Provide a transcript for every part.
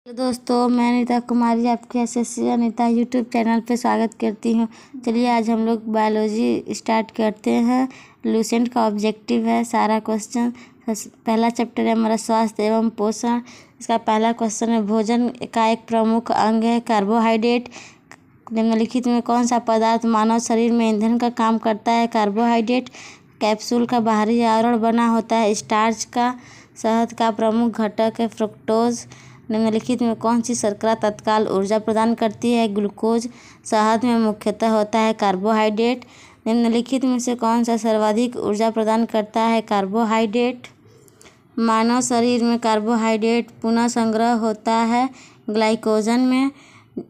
तो दोस्तों, मैं अनीता कुमारी आपके एसएससी अनीता यूट्यूब चैनल पे स्वागत करती हूँ। चलिए आज हम लोग बायोलॉजी स्टार्ट करते हैं। लूसेंट का ऑब्जेक्टिव है सारा क्वेश्चन। पहला चैप्टर है हमारा स्वास्थ्य एवं पोषण। इसका पहला क्वेश्चन है भोजन का एक प्रमुख अंग है कार्बोहाइड्रेट। निम्नलिखित में कौन सा पदार्थ मानव शरीर में ईंधन का काम करता है? कार्बोहाइड्रेट। कैप्सूल का बाहरी आवरण बना होता है स्टार्च का। शहद का प्रमुख घटक है फ्रुक्टोज। निम्नलिखित में कौन सी शर्करा तत्काल ऊर्जा प्रदान करती है? ग्लूकोज। शहद में मुख्यतः होता है कार्बोहाइड्रेट। निम्नलिखित में से कौन सा सर्वाधिक ऊर्जा प्रदान करता है? कार्बोहाइड्रेट। मानव शरीर में कार्बोहाइड्रेट पुनः संग्रह होता है ग्लाइकोजन में।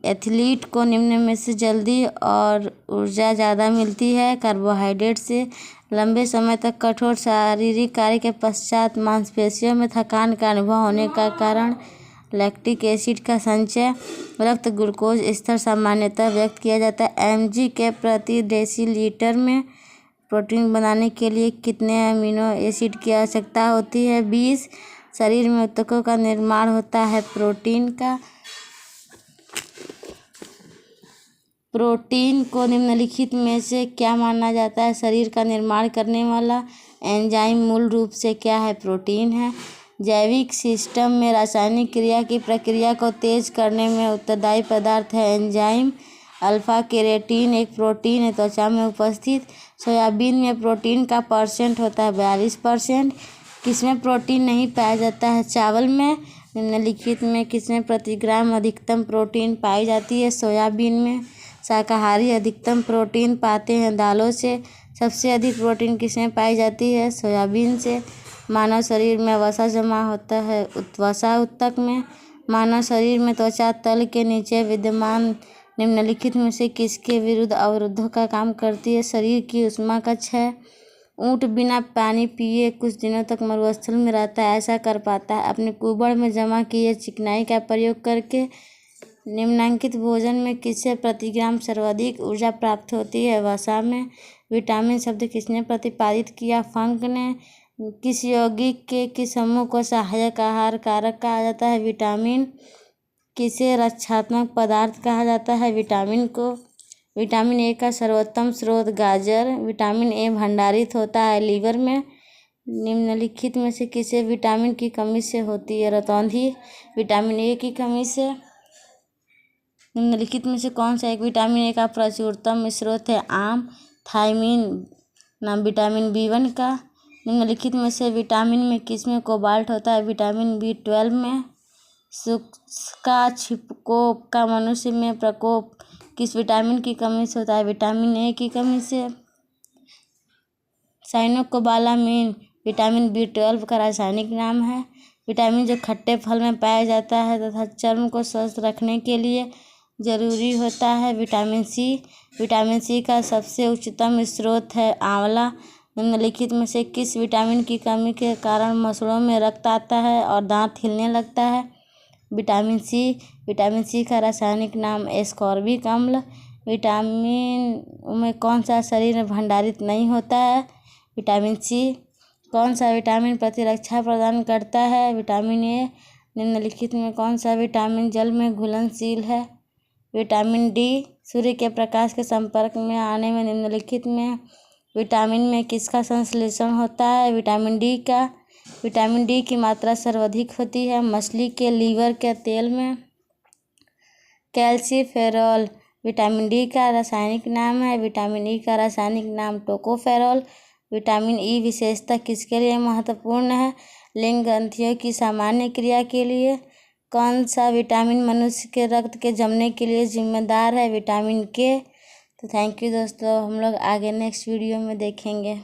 एथलीट को निम्न में से जल्दी और ऊर्जा ज़्यादा मिलती है कार्बोहाइड्रेट से। लंबे समय तक कठोर शारीरिक कार्य के पश्चात मांसपेशियों में थकान का अनुभव होने का कारण लैक्टिक एसिड का संचय। रक्त ग्लूकोज स्तर सामान्यतः व्यक्त किया जाता है mg के प्रति डेसीलीटर में। प्रोटीन बनाने के लिए कितने अमीनो एसिड की आवश्यकता होती है? 20। शरीर में ऊतकों का निर्माण होता है प्रोटीन का। प्रोटीन को निम्नलिखित में से क्या माना जाता है शरीर का निर्माण करने वाला? एंजाइम मूल रूप से क्या है? प्रोटीन है। जैविक सिस्टम में रासायनिक क्रिया की प्रक्रिया को तेज करने में उत्तरदायी पदार्थ है एंजाइम। अल्फा केरेटीन एक प्रोटीन है त्वचा में उपस्थित। सोयाबीन में प्रोटीन का परसेंट होता है 42%। किसमें प्रोटीन नहीं पाया जाता है? चावल में। निम्नलिखित में किसमें प्रति ग्राम अधिकतम प्रोटीन पाई जाती है? सोयाबीन में। शाकाहारी अधिकतम प्रोटीन पाते हैं दालों से। सबसे अधिक प्रोटीन किसमें पाई जाती है? सोयाबीन से। मानव शरीर में वसा जमा होता है वसा ऊतक में। मानव शरीर में त्वचा तल के नीचे विद्यमान निम्नलिखित में से किसके विरुद्ध अवरोधों का काम करती है? शरीर की ऊष्मा का क्षय। ऊँट बिना पानी पिए कुछ दिनों तक मरुस्थल में रहता है, ऐसा कर पाता है अपने कुबड़ में जमा किए चिकनाई का प्रयोग करके। निम्नांकित भोजन में किससे प्रति ग्राम सर्वाधिक ऊर्जा प्राप्त होती है? वसा में। विटामिन शब्द किसने प्रतिपादित किया? फंक ने। किस यौगिक के किस समूह को सहायक आहार कारक कहा जाता है? विटामिन। किसे रक्षात्मक पदार्थ कहा जाता है? विटामिन को। विटामिन ए का सर्वोत्तम स्रोत गाजर। विटामिन ए भंडारित होता है लीवर में। निम्नलिखित में से किसे विटामिन की कमी से होती है? रतौंधी। विटामिन ए की कमी से। निम्नलिखित में से कौन सा एक विटामिन ए का प्रचुरतम स्रोत है? आम। थायमिन नाम विटामिन B1 का। निम्नलिखित में से विटामिन में किसमें कोबाल्ट होता है? विटामिन B12 में। शुष्का छिपकोप का मनुष्य में प्रकोप किस विटामिन की कमी से होता है? विटामिन ए की कमी से। साइनोकोबालामिन विटामिन B12 का रासायनिक नाम है। विटामिन जो खट्टे फल में पाया जाता है तथा चर्म को स्वस्थ रखने के लिए जरूरी होता है। विटामिन सी। विटामिन सी का सबसे उच्चतम स्रोत है आंवला। निम्नलिखित में से किस विटामिन की कमी के कारण मसूड़ों में रक्त आता है और दांत हिलने लगता है? विटामिन सी। विटामिन सी का रासायनिक नाम एस्कॉर्बिक अम्ल। विटामिन में कौन सा शरीर में भंडारित नहीं होता है? Vitamin C. कौन सा विटामिन प्रतिरक्षा प्रदान करता है? Vitamin A. निम्नलिखित में कौन सा विटामिन जल में घुलनशील है? Vitamin D. सूर्य के प्रकाश के संपर्क में आने में निम्नलिखित में विटामिन में किसका संश्लेषण होता है? विटामिन डी का। विटामिन डी की मात्रा सर्वाधिक होती है मछली के लीवर के तेल में। कैल्सीफेरॉल विटामिन डी का रासायनिक नाम है। विटामिन ई का रासायनिक नाम टोकोफेरॉल। विटामिन ई विशेषता किसके लिए महत्वपूर्ण है? लिंग ग्रंथियों की सामान्य क्रिया के लिए। कौन सा विटामिन मनुष्य के रक्त के जमने के लिए जिम्मेदार है? विटामिन के। तो थैंक यू दोस्तों, हम लोग आगे नेक्स्ट वीडियो में देखेंगे।